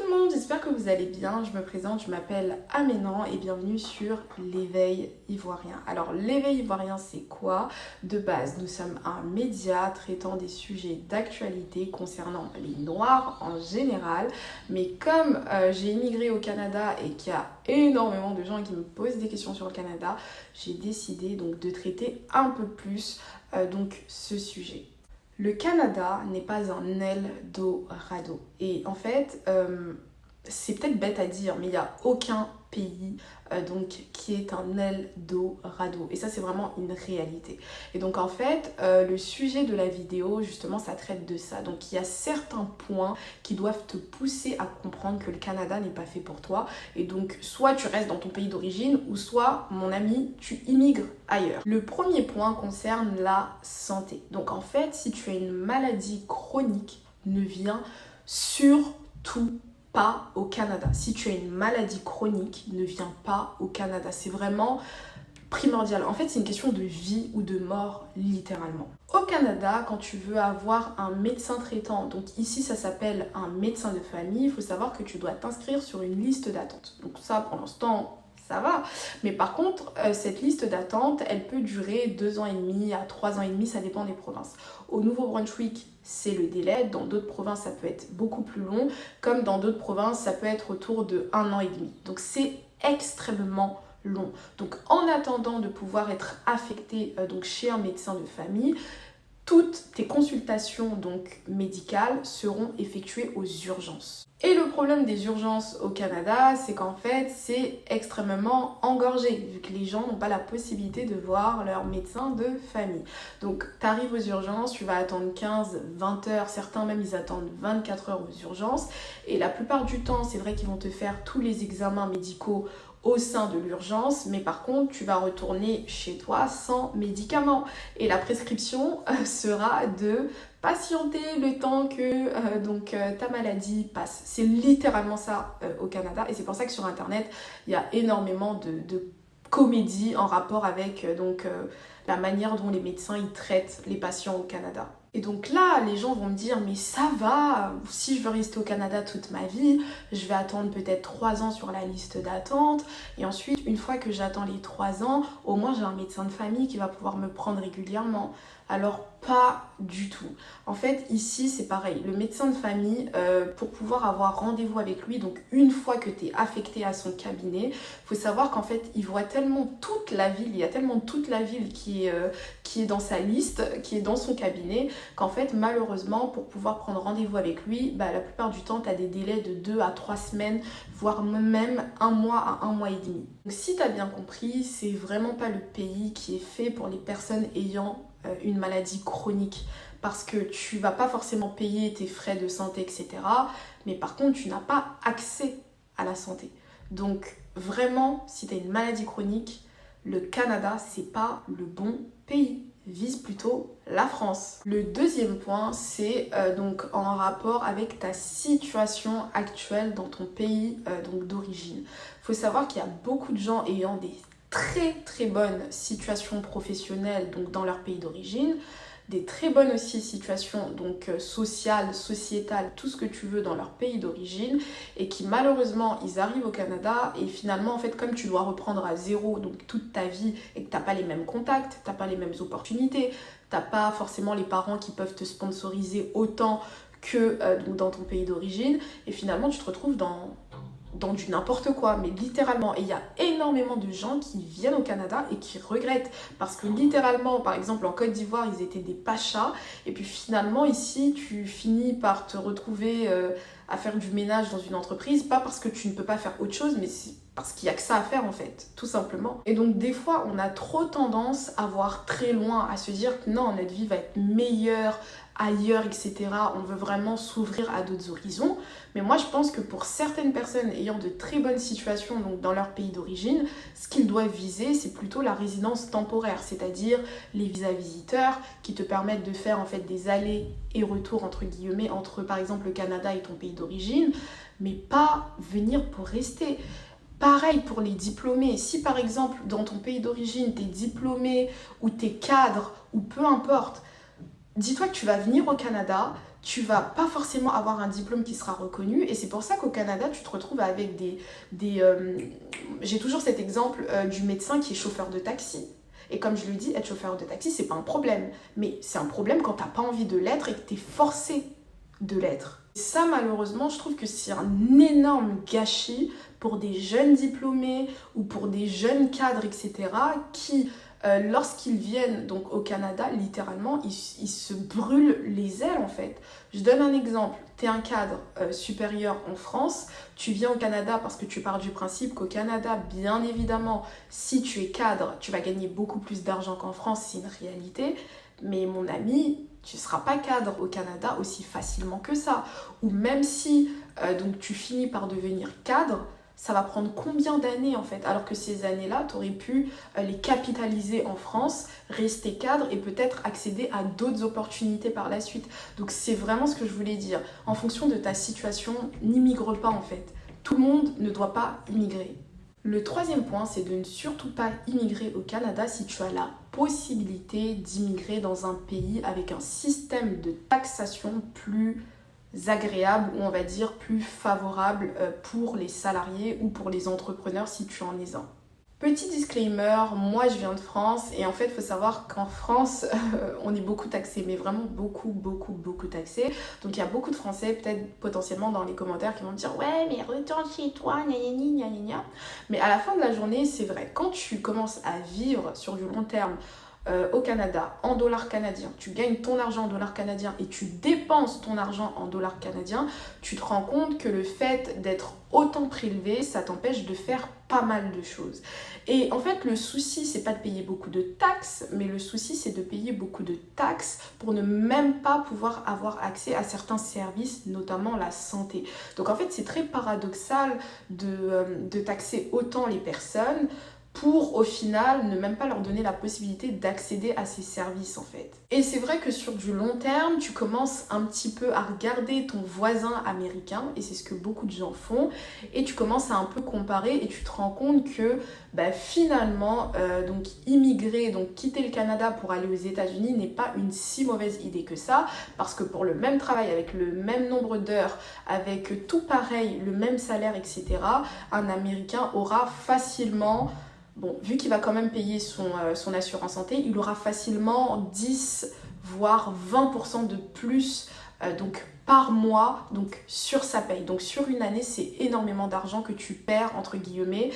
le monde, j'espère que vous allez bien. Je me présente, je m'appelle Aménan et bienvenue sur l'éveil ivoirien. Alors l'éveil ivoirien c'est quoi? De base, nous sommes un média traitant des sujets d'actualité concernant les Noirs en général. Mais comme j'ai immigré au Canada et qu'il y a énormément de gens qui me posent des questions sur le Canada, j'ai décidé donc de traiter un peu plus donc ce sujet. Le Canada n'est pas un Eldorado. Et en fait, c'est peut-être bête à dire, mais il n'y a aucun pays donc, qui est un Eldorado. Et ça, c'est vraiment une réalité. Et donc, en fait, le sujet de la vidéo, justement, ça traite de ça. Donc, il y a certains points qui doivent te pousser à comprendre que le Canada n'est pas fait pour toi. Et donc, soit tu restes dans ton pays d'origine, ou soit, mon ami, tu immigres ailleurs. Le premier point concerne la santé. Donc, en fait, si tu as une maladie chronique, ne viens surtout pas au Canada. Si tu as une maladie chronique, ne viens pas au Canada. C'est vraiment primordial. En fait, c'est une question de vie ou de mort, littéralement. Au Canada, quand tu veux avoir un médecin traitant, donc ici ça s'appelle un médecin de famille, il faut savoir que tu dois t'inscrire sur une liste d'attente. Donc ça, pour l'instant, ça va. Mais par contre, cette liste d'attente, elle peut durer 2 ans et demi à 3 ans et demi, ça dépend des provinces. Au Nouveau-Brunswick, c'est le délai. Dans d'autres provinces, ça peut être beaucoup plus long. Comme dans d'autres provinces, ça peut être autour de 1 an et demi. Donc c'est extrêmement long. Donc en attendant de pouvoir être affecté donc chez un médecin de famille, toutes tes consultations donc médicales seront effectuées aux urgences. Et le problème des urgences au Canada, c'est qu'en fait, c'est extrêmement engorgé, vu que les gens n'ont pas la possibilité de voir leur médecin de famille. Donc, tu arrives aux urgences, tu vas attendre 15, 20 heures, certains même, ils attendent 24 heures aux urgences. Et la plupart du temps, c'est vrai qu'ils vont te faire tous les examens médicaux au sein de l'urgence, mais par contre, tu vas retourner chez toi sans médicaments. Et la prescription sera de patienter le temps que ta maladie passe. C'est littéralement ça au Canada. Et c'est pour ça que sur Internet, il y a énormément de comédies en rapport avec la manière dont les médecins ils traitent les patients au Canada. Et donc là, les gens vont me dire, mais ça va, si je veux rester au Canada toute ma vie, je vais attendre peut-être 3 ans sur la liste d'attente. Et ensuite, une fois que j'attends les 3 ans, au moins j'ai un médecin de famille qui va pouvoir me prendre régulièrement. Alors pas du tout. En fait, ici, c'est pareil. Le médecin de famille, pour pouvoir avoir rendez-vous avec lui, donc une fois que tu es affecté à son cabinet, il faut savoir qu'en fait, il voit tellement toute la ville, il y a tellement toute la ville qui est dans sa liste, qui est dans son cabinet, qu'en fait, malheureusement, pour pouvoir prendre rendez-vous avec lui, la plupart du temps, tu as des délais de 2 à 3 semaines, voire même 1 mois à 1 mois et demi. Donc, si tu as bien compris, c'est vraiment pas le pays qui est fait pour les personnes ayant une maladie chronique, parce que tu vas pas forcément payer tes frais de santé, etc. Mais par contre, tu n'as pas accès à la santé. Donc, vraiment, si tu as une maladie chronique, le Canada, c'est pas le bon pays. Vise plutôt la France. Le deuxième point, c'est donc en rapport avec ta situation actuelle dans ton pays donc d'origine. Il faut savoir qu'il y a beaucoup de gens ayant des très bonnes situations professionnelles donc dans leur pays d'origine, des très bonnes aussi situations donc sociales, sociétales, tout ce que tu veux dans leur pays d'origine, et qui malheureusement ils arrivent au Canada et finalement en fait comme tu dois reprendre à zéro donc toute ta vie et que t'as pas les mêmes contacts, t'as pas les mêmes opportunités, t'as pas forcément les parents qui peuvent te sponsoriser autant que donc dans ton pays d'origine, et finalement tu te retrouves dans du n'importe quoi, mais littéralement. Et il y a énormément de gens qui viennent au Canada et qui regrettent, parce que littéralement, par exemple en Côte d'Ivoire, ils étaient des pachas, et puis finalement ici, tu finis par te retrouver à faire du ménage dans une entreprise, pas parce que tu ne peux pas faire autre chose, mais parce qu'il n'y a que ça à faire en fait, tout simplement. Et donc des fois, on a trop tendance à voir très loin, à se dire que non, notre vie va être meilleure ailleurs, etc. On veut vraiment s'ouvrir à d'autres horizons. Mais moi, je pense que pour certaines personnes ayant de très bonnes situations donc dans leur pays d'origine, ce qu'ils doivent viser, c'est plutôt la résidence temporaire, c'est-à-dire les visas visiteurs qui te permettent de faire en fait des allers et retours entre guillemets entre par exemple le Canada et ton pays d'origine, mais pas venir pour rester. Pareil pour les diplômés. Si par exemple dans ton pays d'origine, t'es diplômé ou t'es cadre ou peu importe, dis-toi que tu vas venir au Canada, tu vas pas forcément avoir un diplôme qui sera reconnu. Et c'est pour ça qu'au Canada, tu te retrouves avec j'ai toujours cet exemple du médecin qui est chauffeur de taxi. Et comme je le dis, être chauffeur de taxi, c'est pas un problème. Mais c'est un problème quand t'as pas envie de l'être et que t'es forcé de l'être. Ça, malheureusement, je trouve que c'est un énorme gâchis pour des jeunes diplômés ou pour des jeunes cadres, etc., qui, lorsqu'ils viennent donc au Canada, littéralement, ils se brûlent les ailes, en fait. Je donne un exemple. Tu es un cadre supérieur en France, tu viens au Canada parce que tu pars du principe qu'au Canada, bien évidemment, si tu es cadre, tu vas gagner beaucoup plus d'argent qu'en France, c'est une réalité. Mais mon ami, tu ne seras pas cadre au Canada aussi facilement que ça. Ou même si donc tu finis par devenir cadre, ça va prendre combien d'années en fait? Alors que ces années-là, tu aurais pu les capitaliser en France, rester cadre et peut-être accéder à d'autres opportunités par la suite. Donc c'est vraiment ce que je voulais dire. En fonction de ta situation, n'immigre pas en fait. Tout le monde ne doit pas immigrer. Le troisième point, c'est de ne surtout pas immigrer au Canada si tu as la possibilité d'immigrer dans un pays avec un système de taxation plus agréable ou on va dire plus favorable pour les salariés ou pour les entrepreneurs si tu en es un. Petit disclaimer, moi je viens de France et en fait il faut savoir qu'en France on est beaucoup taxé, mais vraiment beaucoup taxé. Donc il y a beaucoup de Français peut-être potentiellement dans les commentaires qui vont me dire ouais mais retourne chez toi, gna gna gna gna gna. Mais à la fin de la journée c'est vrai, quand tu commences à vivre sur du long terme au Canada en dollars canadiens, tu gagnes ton argent en dollars canadiens et tu dépenses ton argent en dollars canadiens, tu te rends compte que le fait d'être autant prélevé, ça t'empêche de faire pas mal de choses. Et en fait, le souci, c'est pas de payer beaucoup de taxes, mais le souci, c'est de payer beaucoup de taxes pour ne même pas pouvoir avoir accès à certains services, notamment la santé. Donc en fait, c'est très paradoxal de taxer autant les personnes pour au final ne même pas leur donner la possibilité d'accéder à ces services en fait. Et c'est vrai que sur du long terme, tu commences un petit peu à regarder ton voisin américain, et c'est ce que beaucoup de gens font, et tu commences à un peu comparer et tu te rends compte que finalement, donc immigrer, donc quitter le Canada pour aller aux États-Unis n'est pas une si mauvaise idée que ça, parce que pour le même travail, avec le même nombre d'heures, avec tout pareil, le même salaire, etc., un Américain aura facilement... Bon, vu qu'il va quand même payer son assurance santé, il aura facilement 10 voire 20% de plus donc par mois donc sur sa paye. Donc sur une année, c'est énormément d'argent que tu perds entre guillemets.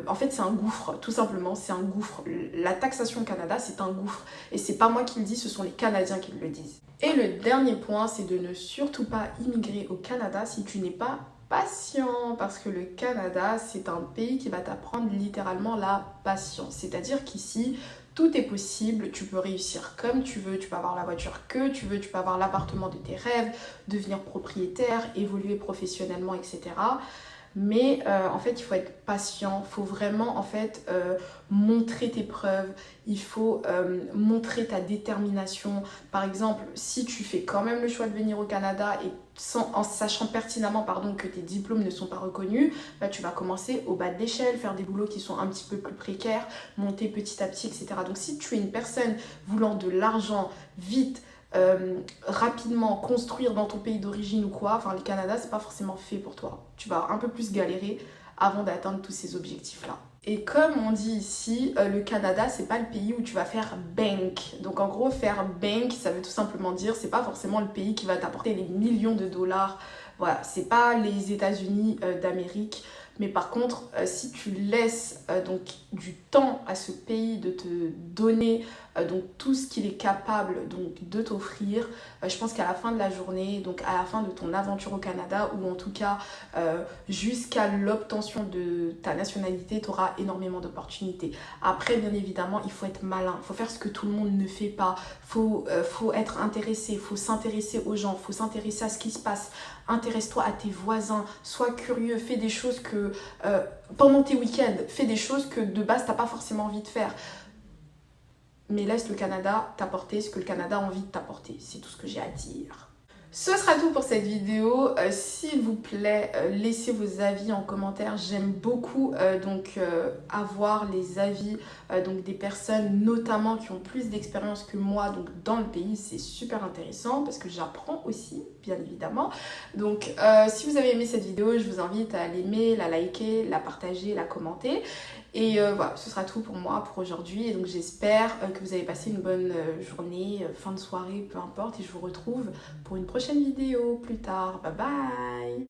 En fait, c'est un gouffre, tout simplement, c'est un gouffre. La taxation au Canada, c'est un gouffre. Et c'est pas moi qui le dis, ce sont les Canadiens qui le disent. Et le dernier point, c'est de ne surtout pas immigrer au Canada si tu n'es pas patient, parce que le Canada, c'est un pays qui va t'apprendre littéralement la patience. C'est-à-dire qu'ici, tout est possible, tu peux réussir comme tu veux, tu peux avoir la voiture que tu veux, tu peux avoir l'appartement de tes rêves, devenir propriétaire, évoluer professionnellement, etc. Mais en fait, il faut être patient, il faut vraiment en fait montrer tes preuves, il faut montrer ta détermination. Par exemple, si tu fais quand même le choix de venir au Canada et en sachant pertinemment que tes diplômes ne sont pas reconnus, tu vas commencer au bas de l'échelle, faire des boulots qui sont un petit peu plus précaires, monter petit à petit, etc. Donc si tu es une personne voulant de l'argent vite, rapidement construire dans ton pays d'origine ou quoi, enfin le Canada c'est pas forcément fait pour toi. Tu vas un peu plus galérer avant d'atteindre tous ces objectifs là. Et comme on dit ici, le Canada c'est pas le pays où tu vas faire bank. Donc en gros faire bank ça veut tout simplement dire c'est pas forcément le pays qui va t'apporter les millions de dollars. Voilà, c'est pas les États-Unis d'Amérique. Mais par contre, si tu laisses donc du temps à ce pays de te donner donc tout ce qu'il est capable donc de t'offrir, je pense qu'à la fin de la journée, donc à la fin de ton aventure au Canada, ou en tout cas jusqu'à l'obtention de ta nationalité, tu auras énormément d'opportunités. Après, bien évidemment, il faut être malin, il faut faire ce que tout le monde ne fait pas, faut être intéressé, il faut s'intéresser aux gens, il faut s'intéresser à ce qui se passe. Intéresse-toi à tes voisins, sois curieux, fais des choses que pendant tes week-ends, fais des choses que de base t'as pas forcément envie de faire. Mais laisse le Canada t'apporter ce que le Canada a envie de t'apporter, c'est tout ce que j'ai à dire. Ce sera tout pour cette vidéo. S'il vous plaît, laissez vos avis en commentaire. J'aime beaucoup avoir les avis des personnes notamment qui ont plus d'expérience que moi donc dans le pays. C'est super intéressant parce que j'apprends aussi, bien évidemment. Donc si vous avez aimé cette vidéo, je vous invite à l'aimer, la liker, la partager, la commenter. Et voilà, ce sera tout pour moi pour aujourd'hui. Et donc j'espère que vous avez passé une bonne journée, fin de soirée, peu importe. Et je vous retrouve pour une prochaine vidéo plus tard. Bye bye!